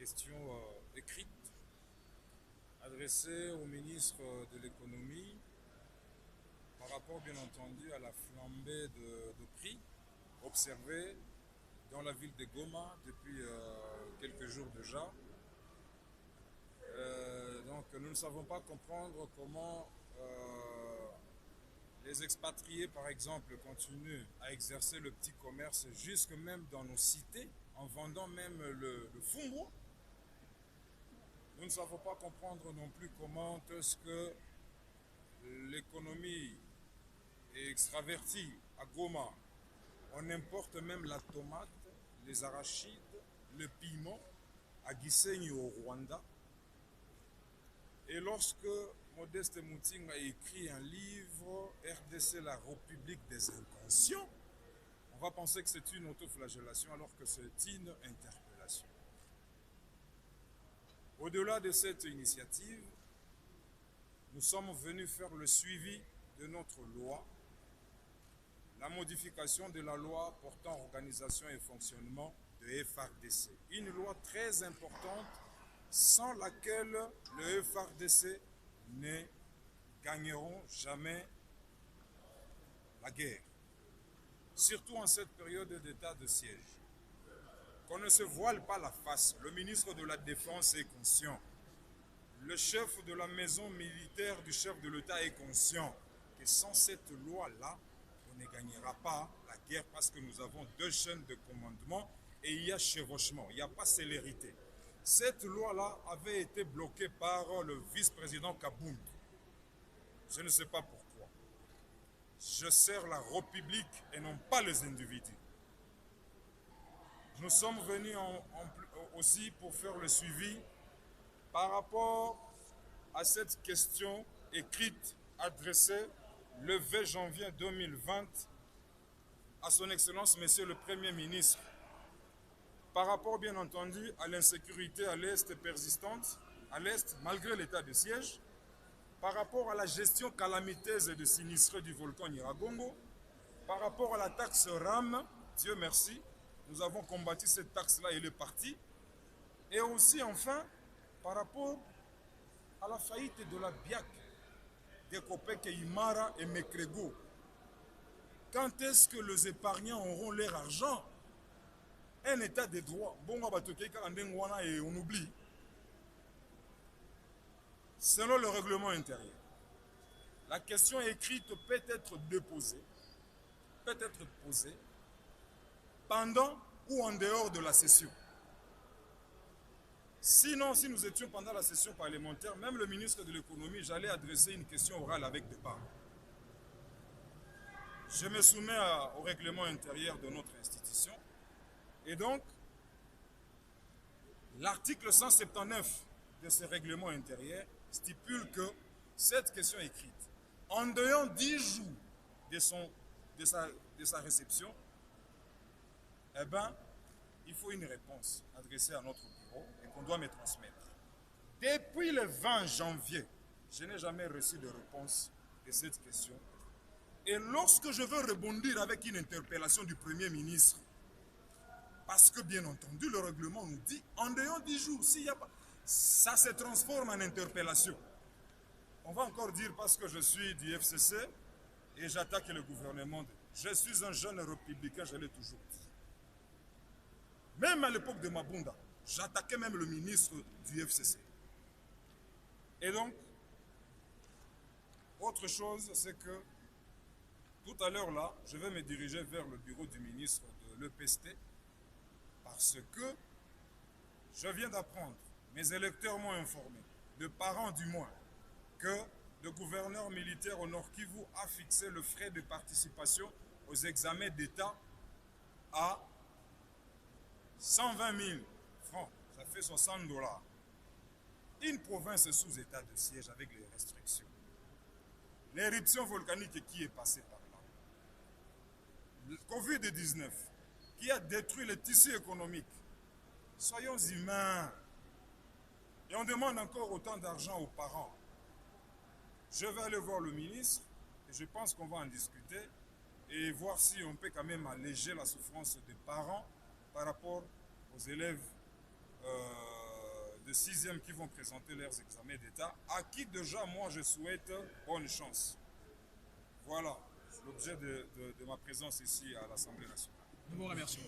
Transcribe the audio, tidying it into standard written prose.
question écrite adressée au ministre de l'économie par rapport bien entendu à la flambée de prix observée dans la ville de Goma depuis quelques jours déjà. Donc nous ne savons pas comprendre comment les expatriés, par exemple, continuent à exercer le petit commerce jusque même dans nos cités, en vendant même le fumbo. Nous ne savons pas comprendre non plus comment est-ce que l'économie est extravertie à Goma. On importe même la tomate, les arachides, le piment à Gisenyi au Rwanda. Et lorsque Modeste Mouting a écrit un livre, RDC, la République des inconscients, on va penser que c'est une autoflagellation alors que c'est une interpellation. Au-delà de cette initiative, nous sommes venus faire le suivi de notre loi, la modification de la loi portant organisation et fonctionnement de FRDC. Une loi très importante sans laquelle le FRDC ne gagneront jamais la guerre. Surtout en cette période d'état de siège. Qu'on ne se voile pas la face. Le ministre de la Défense est conscient. Le chef de la maison militaire du chef de l'État est conscient que sans cette loi-là, on ne gagnera pas la guerre parce que nous avons deux chaînes de commandement et il y a chevauchement, il n'y a pas célérité. Cette loi-là avait été bloquée par le vice-président Kabound. Je ne sais pas pourquoi. Je sers la République et non pas les individus. Nous sommes venus aussi pour faire le suivi par rapport à cette question écrite adressée le 20 janvier 2020 à son Excellence Monsieur le Premier ministre par rapport bien entendu à l'insécurité à l'Est persistante, à l'Est malgré l'état de siège, par rapport à la gestion calamiteuse et de sinistrés du volcan Nyiragongo, par rapport à la taxe RAM, Dieu merci, nous avons combattu cette taxe-là et elle est partie, et aussi enfin par rapport à la faillite de la BIAC, des Kopek Imara et Mekrego. Quand est-ce que les épargnants auront leur argent? Un état de droit. Bon, et on oublie. Selon le règlement intérieur, la question écrite peut être déposée, peut être posée pendant ou en dehors de la session. Sinon, si nous étions pendant la session parlementaire, même le ministre de l'économie, j'allais adresser une question orale avec départ. Je me soumets au règlement intérieur de notre institution. Et donc, l'article 179 de ce règlement intérieur stipule que cette question écrite, en dehors 10 jours de sa réception, eh bien, il faut une réponse adressée à notre bureau et qu'on doit me transmettre. Depuis le 20 janvier, je n'ai jamais reçu de réponse de cette question. Et lorsque je veux rebondir avec une interpellation du Premier ministre, parce que bien entendu, le règlement nous dit, en dehors 10 jours, s'il n'y a pas, ça se transforme en interpellation. On va encore dire parce que je suis du FCC et j'attaque le gouvernement. Je suis un jeune républicain, je l'ai toujours dit. Même à l'époque de Mabunda, j'attaquais même le ministre du FCC. Et donc, autre chose, c'est que tout à l'heure là, je vais me diriger vers le bureau du ministre de l'EPST parce que je viens d'apprendre, mes électeurs m'ont informé, de parents du moins, que le gouverneur militaire au Nord Kivu a fixé le frais de participation aux examens d'État à 120 000 francs, ça fait 60 $. Une province sous état de siège avec les restrictions. L'éruption volcanique qui est passée par là. Le Covid-19 qui a détruit le tissu économique. Soyons humains. Et on demande encore autant d'argent aux parents. Je vais aller voir le ministre et je pense qu'on va en discuter et voir si on peut quand même alléger la souffrance des parents par rapport aux élèves de 6e qui vont présenter leurs examens d'État, à qui déjà moi je souhaite bonne chance. Voilà l'objet de ma présence ici à l'Assemblée nationale. Nous vous remercions.